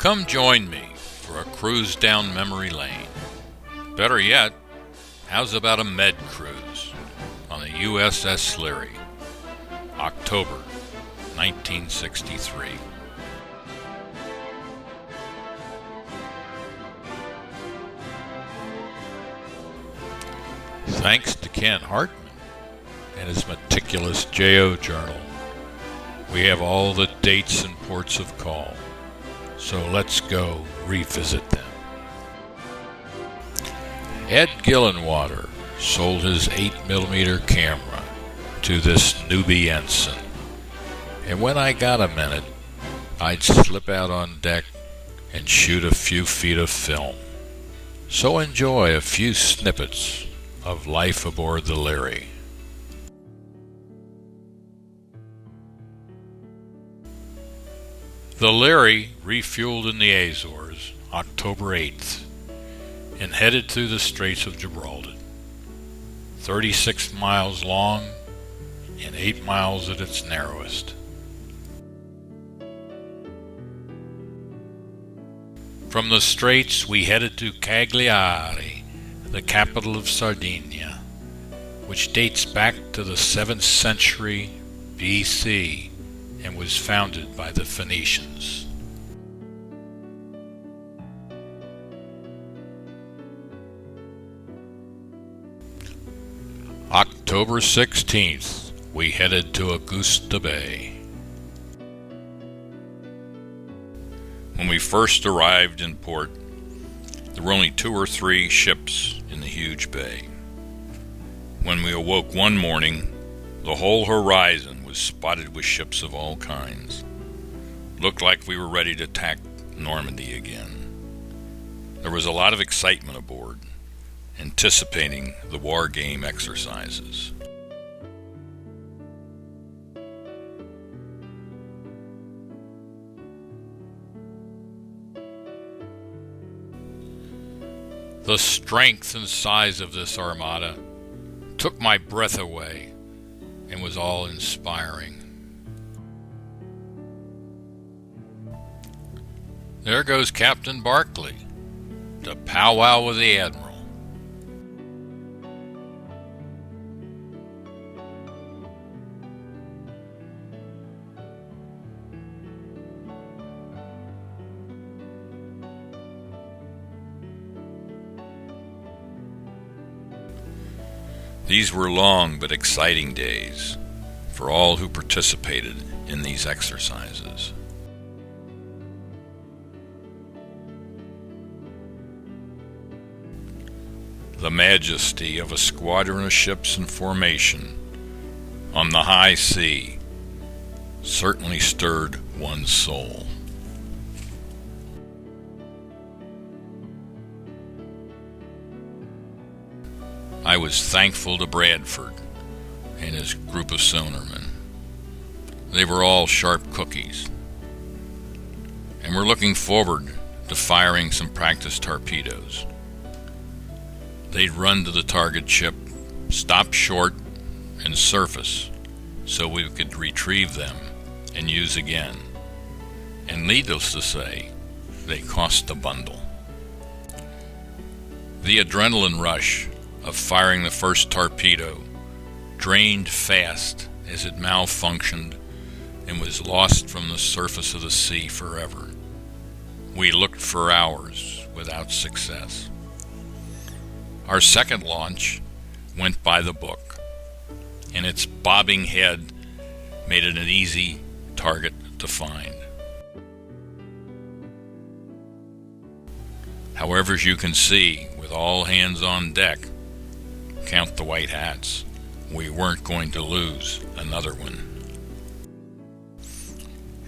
Come join me for a cruise down memory lane. Better yet, how's about a med cruise on the USS Leary, October 1963. Thanks to Ken Hartman and his meticulous JO journal, we have all the dates and ports of call. So let's go revisit them. Ed Gillenwater sold his 8mm camera to this newbie ensign, and when I got a minute, I'd slip out on deck and shoot a few feet of film. So enjoy a few snippets of life aboard the Leary. The Leary refueled in the Azores October 8th and headed through the Straits of Gibraltar, 36 miles long and 8 miles at its narrowest. From the Straits we headed to Cagliari, the capital of Sardinia, which dates back to the 7th century BC and was founded by the Phoenicians. October 16th, we headed to Augusta Bay. When we first arrived in port, there were only 2 or 3 ships in the huge bay. When we awoke one morning, the whole horizon was spotted with ships of all kinds. Looked like we were ready to attack Normandy again. There was a lot of excitement aboard, anticipating the war game exercises. The strength and size of this armada took my breath away and was all inspiring. There goes Captain Barclay to powwow with the Admiral. These were long but exciting days for all who participated in these exercises. The majesty of a squadron of ships in formation on the high sea certainly stirred one's soul. I was thankful to Bradford and his group of sonarmen. They were all sharp cookies, and we're looking forward to firing some practice torpedoes. They'd run to the target ship, stop short, and surface so we could retrieve them and use again. And needless to say, they cost a bundle. The adrenaline rush of firing the first torpedo drained fast as it malfunctioned and was lost from the surface of the sea forever. We looked for hours without success. Our second launch went by the book, and its bobbing head made it an easy target to find. However, as you can see, with all hands on deck, count the white hats, we weren't going to lose another one.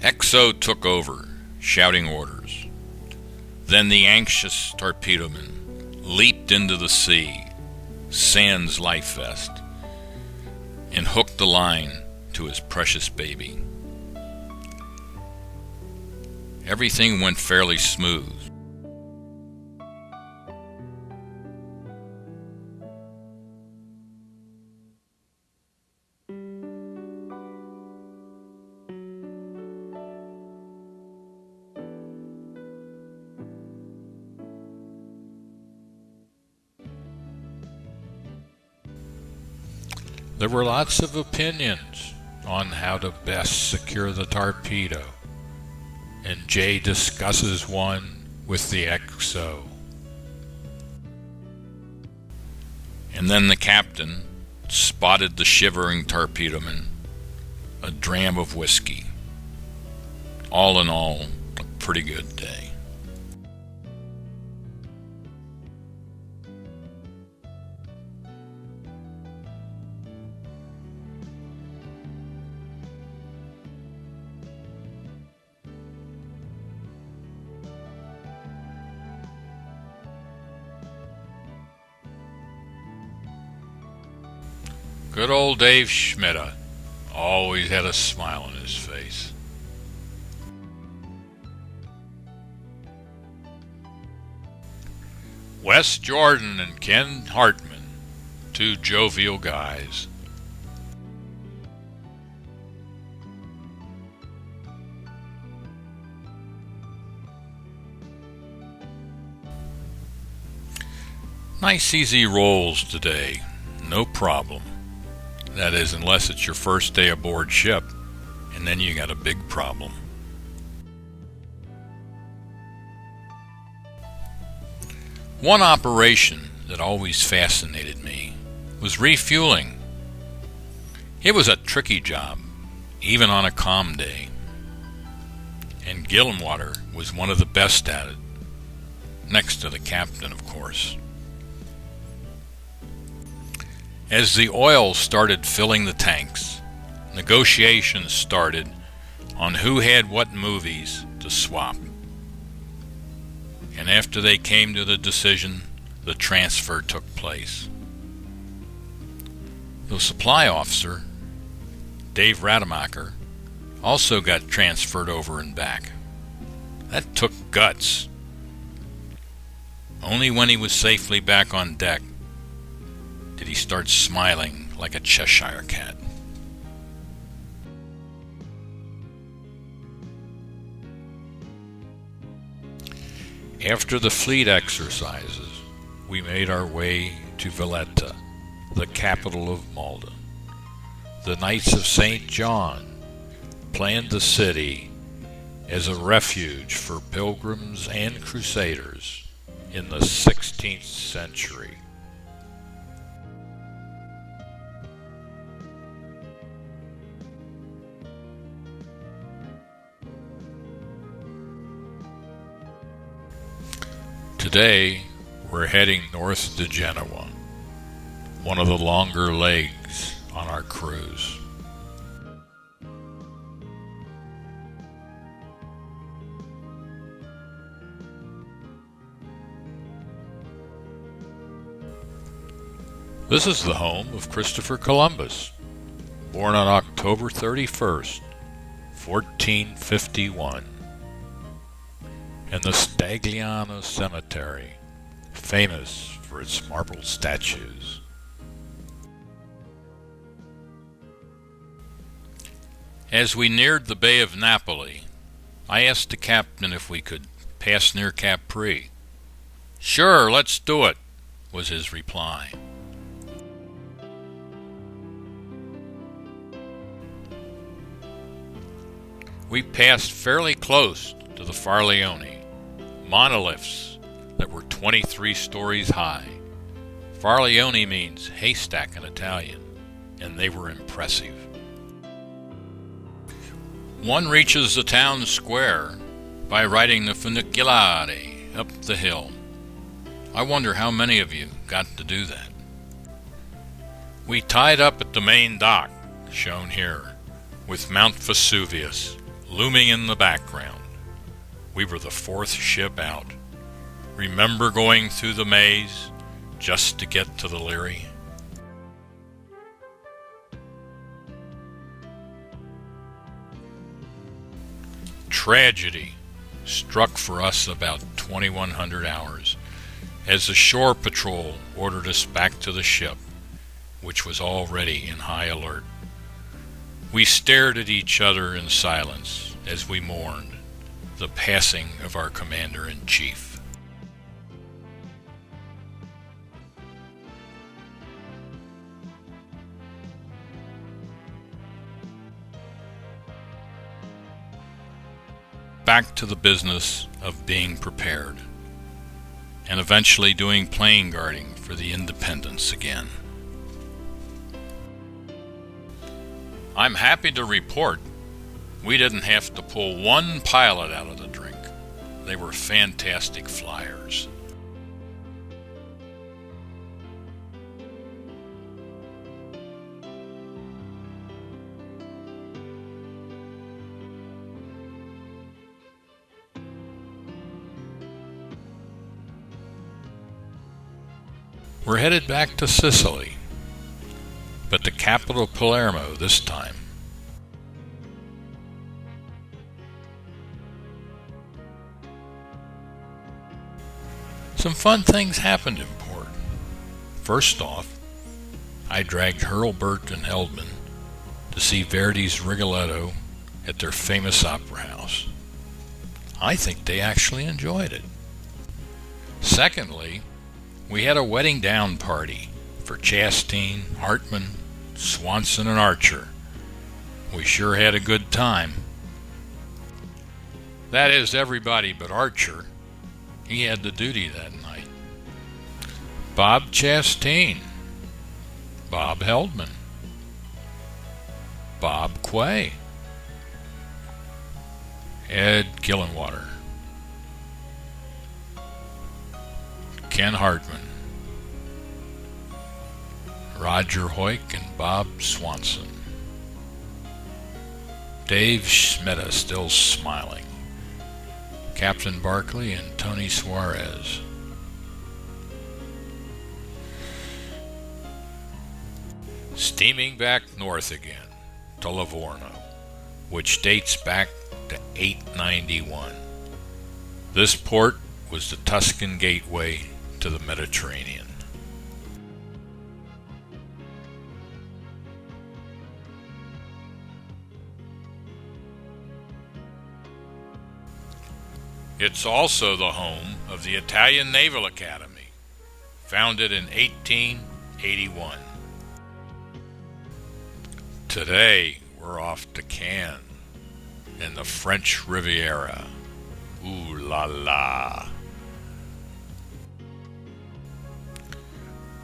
XO took over, shouting orders. Then the anxious torpedoman leaped into the sea, sans life vest, and hooked the line to his precious baby. Everything went fairly smooth. There were lots of opinions on how to best secure the torpedo, and Jay discusses one with the XO. And then the captain spotted the shivering torpedoman, a dram of whiskey. All in all, a pretty good day. Good old Dave Schmidta always had a smile on his face. Wes Jordan and Ken Hartman, two jovial guys. Nice easy rolls today, no problem. That is, unless it's your first day aboard ship, and then you got a big problem. One operation that always fascinated me was refueling. It was a tricky job, even on a calm day. And Gillenwater was one of the best at it, next to the captain, of course. As the oil started filling the tanks, negotiations started on who had what movies to swap. And after they came to the decision, the transfer took place. The supply officer, Dave Rademacher, also got transferred over and back. That took guts. Only when he was safely back on deck did he start smiling like a Cheshire cat. After the fleet exercises, we made our way to Valletta, the capital of Malta. The Knights of St. John planned the city as a refuge for pilgrims and crusaders in the 16th century. Today, we're heading north to Genoa, one of the longer legs on our cruise. This is the home of Christopher Columbus, born on October 31st, 1451. And the Stagliano Cemetery, famous for its marble statues. As we neared the Bay of Napoli, I asked the captain if we could pass near Capri. "Sure, let's do it," was his reply. We passed fairly close to the Farlione, monoliths that were 23 stories high. Farlione means haystack in Italian, and they were impressive. One reaches the town square by riding the funiculare up the hill. I wonder how many of you got to do that. We tied up at the main dock, shown here, with Mount Vesuvius looming in the background. We were the fourth ship out. Remember going through the maze just to get to the Leary? Tragedy struck for us about 2100 hours as the shore patrol ordered us back to the ship, which was already in high alert. We stared at each other in silence as we mourned the passing of our commander-in-chief. back to the business of being prepared, and eventually doing plane guarding for the Independence again. I'm happy to report we didn't have to pull one pilot out of the drink. They were fantastic flyers. We're headed back to Sicily, but the capital Palermo this time. Some fun things happened in port. First off, I dragged Hurlburt and Heldman to see Verdi's Rigoletto at their famous opera house. I think they actually enjoyed it. Secondly, we had a wedding down party for Chastain, Hartman, Swanson, and Archer. We sure had a good time. That is, everybody but Archer. He had the duty that night. Bob Chastain, Bob Heldman, Bob Quay, Ed Gillenwater, Ken Hartman, Roger Hoyk, and Bob Swanson. Dave Schmetta still smiling. Captain Barkley and Tony Suarez. Steaming back north again to Livorno, which dates back to 891. This port was the Tuscan gateway to the Mediterranean. It's also the home of the Italian Naval Academy, founded in 1881. Today, we're off to Cannes in the French Riviera. Ooh la la.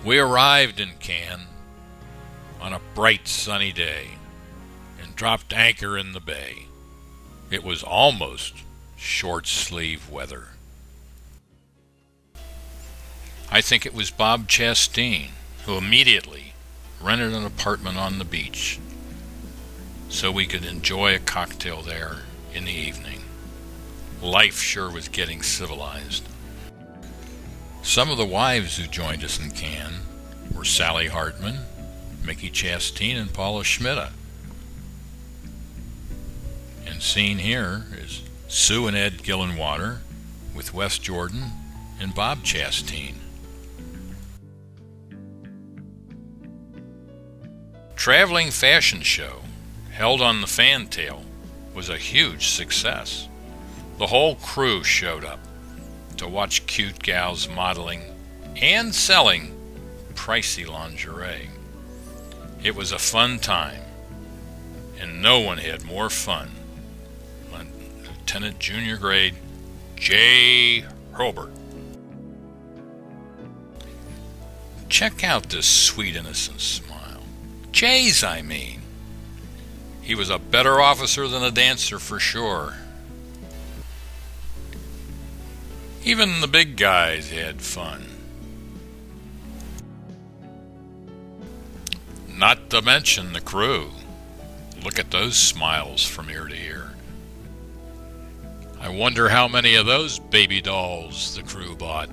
We arrived in Cannes on a bright sunny day and dropped anchor in the bay. It was almost short sleeve weather. I think it was Bob Chastain who immediately rented an apartment on the beach so we could enjoy a cocktail there in the evening. Life sure was getting civilized. Some of the wives who joined us in Cannes were Sally Hartman, Mickey Chastain, and Paula Schmidta. And seen here is Sue and Ed Gillenwater with Wes Jordan and Bob Chastain. Traveling fashion show held on the Fantail was a huge success. The whole crew showed up to watch cute gals modeling and selling pricey lingerie. It was a fun time, and no one had more fun than Lieutenant Junior Grade J. Hurlburt. Check out this sweet, innocent smile. Jay's, I mean. He was a better officer than a dancer for sure. Even the big guys had fun. Not to mention the crew. Look at those smiles from ear to ear. I wonder how many of those baby dolls the crew bought.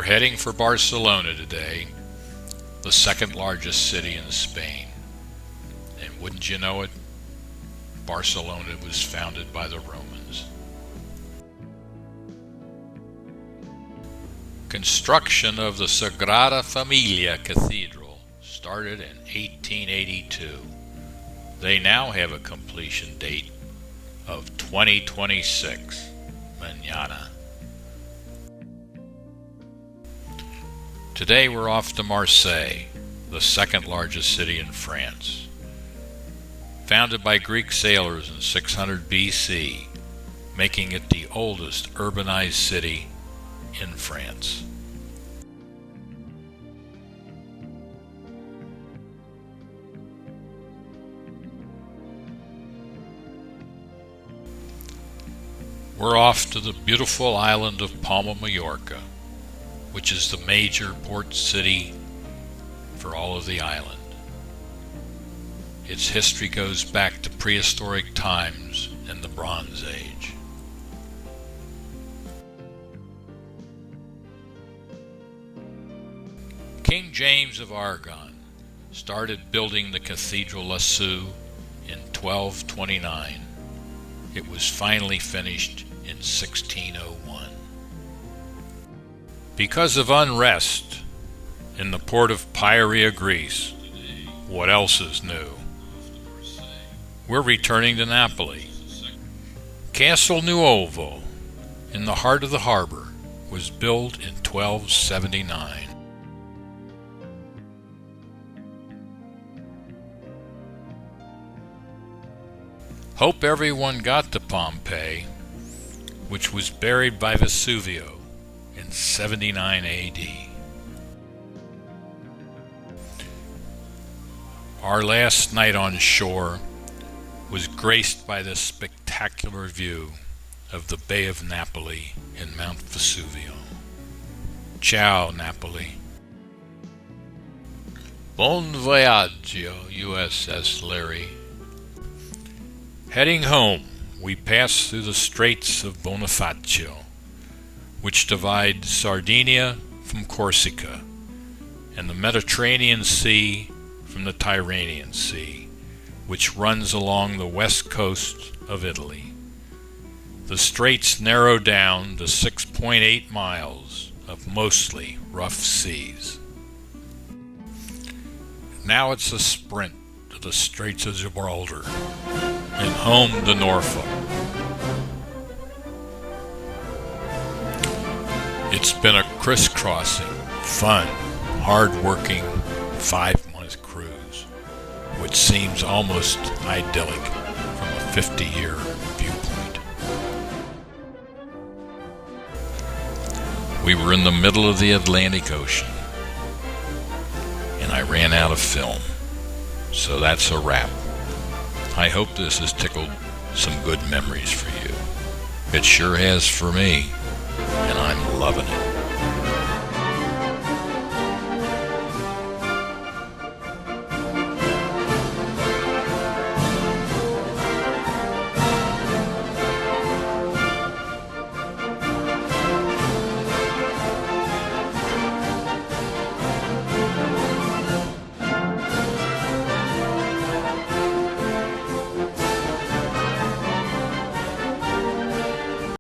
We're heading for Barcelona today, the second largest city in Spain. And wouldn't you know it, Barcelona was founded by the Romans. Construction of the Sagrada Familia Cathedral started in 1882. They now have a completion date of 2026. Mañana. Today we're off to Marseille, the second largest city in France. Founded by Greek sailors in 600 BC, making it the oldest urbanized city in France. We're off to the beautiful island of Palma, Mallorca, which is the major port city for all of the island. Its history goes back to prehistoric times and the Bronze Age. King James of Aragon started building the Cathedral La Sue in 1229. It was finally finished in 1601. Because of unrest in the port of Pieria, Greece, what else is new? We're returning to Napoli. Castle Nuovo, in the heart of the harbor, was built in 1279. Hope everyone got to Pompeii, which was buried by Vesuvio in 79 AD. Our last night on shore was graced by the spectacular view of the Bay of Napoli and Mount Vesuvio. Ciao, Napoli. Buon viaggio, USS Leary. Heading home, we pass through the Straits of Bonifacio, which divide Sardinia from Corsica, and the Mediterranean Sea from the Tyrrhenian Sea, which runs along the west coast of Italy. The straits narrow down to 6.8 miles of mostly rough seas. Now it's a sprint to the Straits of Gibraltar and home to Norfolk. It's been a crisscrossing, fun, hard-working 5-month cruise, which seems almost idyllic from a 50-year viewpoint. We were in the middle of the Atlantic Ocean, and I ran out of film, so that's a wrap. I hope this has tickled some good memories for you. It sure has for me, and I'm loving it.